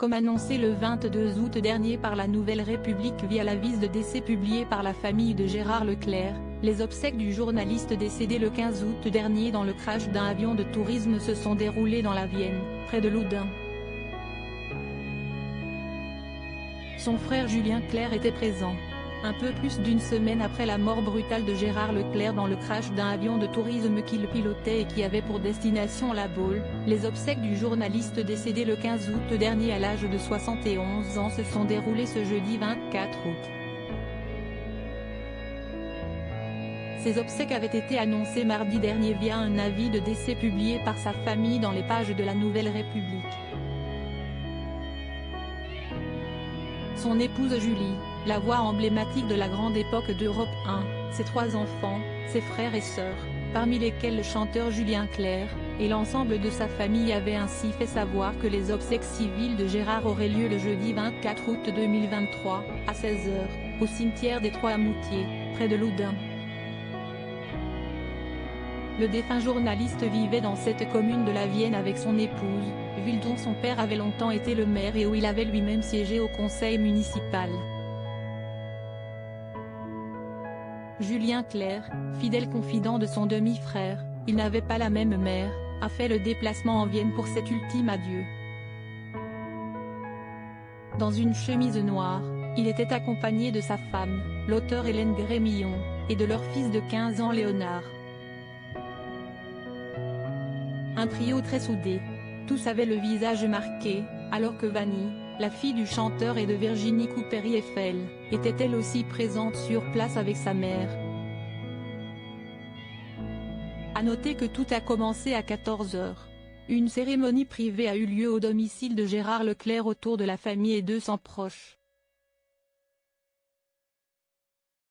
Comme annoncé le 22 août dernier par la Nouvelle République via l'avis de décès publié par la famille de Gérard Leclerc, les obsèques du journaliste décédé le 15 août dernier dans le crash d'un avion de tourisme se sont déroulées dans la Vienne, près de Loudun. Son frère Julien Clerc était présent. Un peu plus d'une semaine après la mort brutale de Gérard Leclerc dans le crash d'un avion de tourisme qu'il pilotait et qui avait pour destination La Baule, les obsèques du journaliste décédé le 15 août dernier à l'âge de 71 ans se sont déroulées ce jeudi 24 août. Ces obsèques avaient été annoncées mardi dernier via un avis de décès publié par sa famille dans les pages de la Nouvelle République. Son épouse Julie, la voix emblématique de la grande époque d'Europe 1, ses 3 enfants, ses frères et sœurs, parmi lesquels le chanteur Julien Clerc, et l'ensemble de sa famille avaient ainsi fait savoir que les obsèques civiles de Gérard auraient lieu le jeudi 24 août 2023, à 16 h, au cimetière des Trois-Moutiers, près de Loudun. Le défunt journaliste vivait dans cette commune de la Vienne avec son épouse, ville dont son père avait longtemps été le maire et où il avait lui-même siégé au conseil municipal. Julien Clerc, fidèle confident de son demi-frère, il n'avait pas la même mère, a fait le déplacement en Vienne pour cet ultime adieu. Dans une chemise noire, il était accompagné de sa femme, l'auteure Hélène Grémillon, et de leur fils de 15 ans Léonard. Un trio très soudé. Tous avaient le visage marqué, alors que Vanny, la fille du chanteur et de Virginie Coupéry-Eiffel, était elle aussi présente sur place avec sa mère. À noter que tout a commencé à 14 h. Une cérémonie privée a eu lieu au domicile de Gérard Leclerc autour de la famille et 200 proches.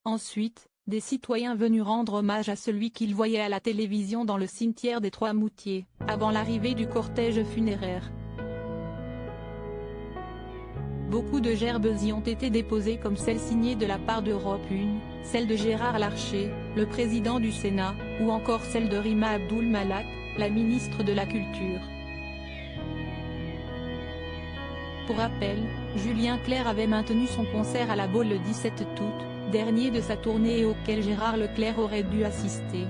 Ensuite, des citoyens venus rendre hommage à celui qu'ils voyaient à la télévision dans le cimetière des Trois-Moutiers, avant l'arrivée du cortège funéraire. Beaucoup de gerbes y ont été déposées comme celle signée de la part d'Europe 1, celle de Gérard Larcher, le président du Sénat, ou encore celle de Rima Abdul Malak, la ministre de la Culture. Pour rappel, Julien Clerc avait maintenu son concert à La Baule le 17 août dernier de sa tournée et auquel Gérard Leclerc aurait dû assister.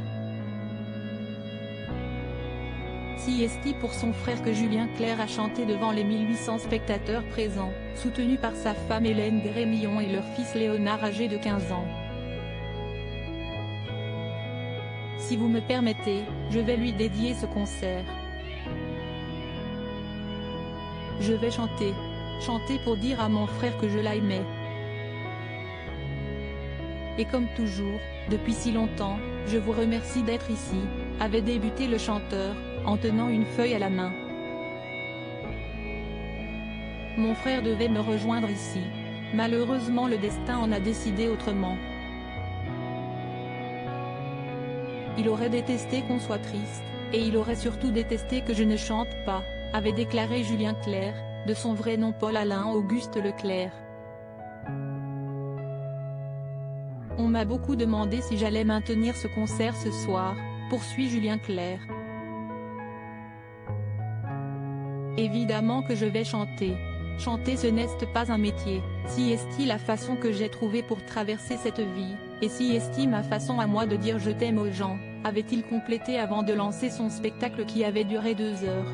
Siesti pour son frère que Julien Clerc a chanté devant les 1800 spectateurs présents, soutenu par sa femme Hélène Grémillon et leur fils Léonard âgé de 15 ans. Si vous me permettez, je vais lui dédier ce concert. Je vais chanter pour dire à mon frère que je l'aimais. Et comme toujours, depuis si longtemps, je vous remercie d'être ici, avait débuté le chanteur, en tenant une feuille à la main. Mon frère devait me rejoindre ici. Malheureusement le destin en a décidé autrement. Il aurait détesté qu'on soit triste, et il aurait surtout détesté que je ne chante pas, avait déclaré Julien Clerc, de son vrai nom Paul-Alain Auguste Leclerc. On m'a beaucoup demandé si j'allais maintenir ce concert ce soir, poursuit Julien Clerc. Évidemment que je vais chanter. Chanter ce n'est pas un métier, si est la façon que j'ai trouvée pour traverser cette vie, et si est ma façon à moi de dire je t'aime aux gens, avait-il complété avant de lancer son spectacle qui avait duré 2 heures.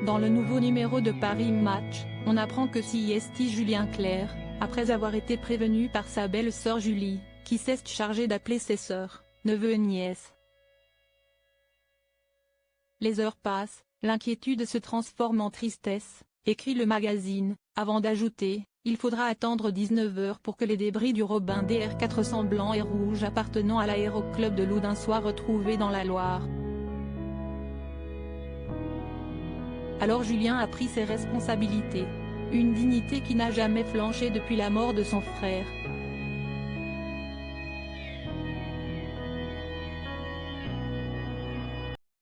Dans le nouveau numéro de Paris Match, on apprend que si est Julien Clerc, après avoir été prévenu par sa belle-sœur Julie, qui s'est chargée d'appeler ses sœurs, neveux et nièces. Les heures passent, l'inquiétude se transforme en tristesse, écrit le magazine, avant d'ajouter, il faudra attendre 19 h pour que les débris du Robin DR400 blanc et rouge appartenant à l'aéroclub de Loudun soient retrouvés dans la Loire. Alors Julien a pris ses responsabilités. Une dignité qui n'a jamais flanché depuis la mort de son frère.